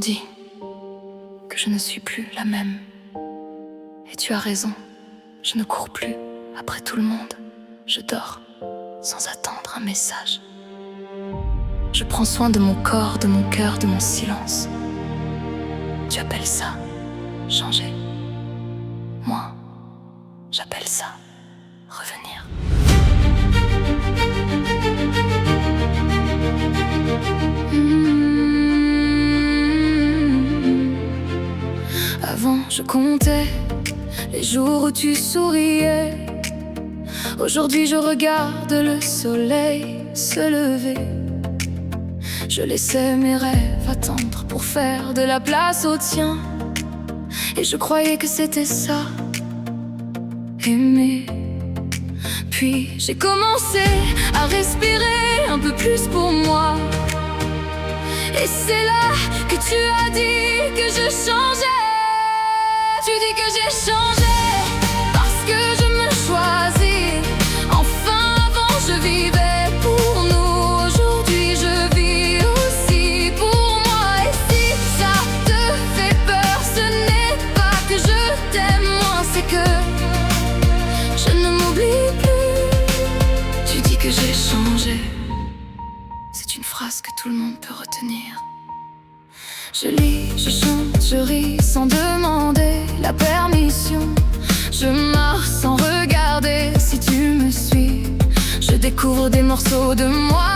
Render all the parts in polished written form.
Tu dis que je ne suis plus la même. Et tu as raison, je ne cours plus après tout le monde. Je dors sans attendre un message. Je prends soin de mon corps, de mon cœur, de mon silence. Tu appelles ça changer. Moi, j'appelle ça revenir. Avant, je comptais les jours où tu souriais. Aujourd'hui, je regarde le soleil se lever. Je laissais mes rêves attendre pour faire de la place aux tiens. Et je croyais que c'était ça, aimer. Puis j'ai commencé à respirer un peu plus pour moi. Et c'est là que tu as dit que je changeais. Tu dis que j'ai changé parce que je me choisis. Enfin avant je vivais pour nous. Aujourd'hui je vis aussi pour moi. Et si ça te fait peur, ce n'est pas que je t'aime moins, c'est que je ne m'oublie plus. Tu dis que j'ai changé. C'est une phrase que tout le monde peut retenir. Je lis, je chante, je ris sans demander la permission. Je marche sans regarder si tu me suis. Je découvre des morceaux de moi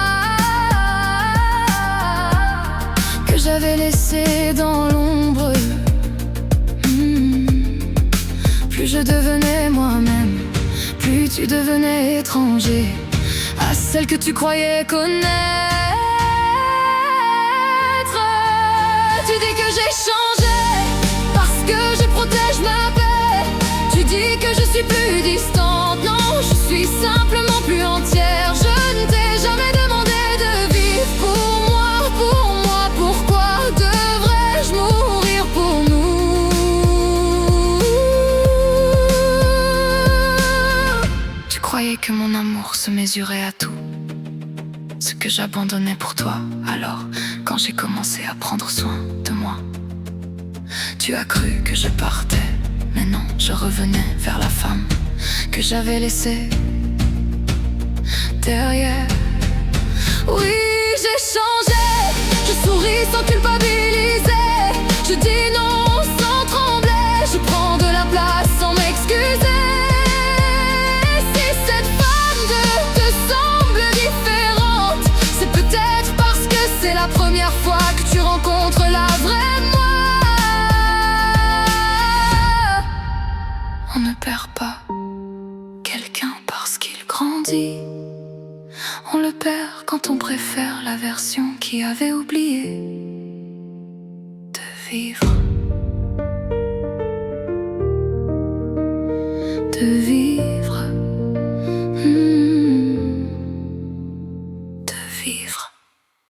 que j'avais laissés dans l'ombre. Plus je devenais moi-même, plus tu devenais étranger à celle que tu croyais connaître. Tu dis que j'ai changé parce que je protège ma paix. Tu dis que je suis plus distante. Non, je suis simplement plus entière. Je ne t'ai jamais demandé de vivre pour moi. Pourquoi devrais-je mourir pour nous? Tu croyais que mon amour se mesurait à tout, ce que j'abandonnais pour toi. Alors, quand j'ai commencé à prendre soin de moi, tu as cru que je partais, mais non, je revenais vers la femme que j'avais laissée derrière. Oui, j'ai changé, je souris sans culpabiliser. Je dis non sans trembler, je prends de la place sans m'excuser. La première fois que tu rencontres la vraie moi. On ne perd pas quelqu'un parce qu'il grandit. On le perd quand on préfère la version qui avait oublié de vivre. De vivre.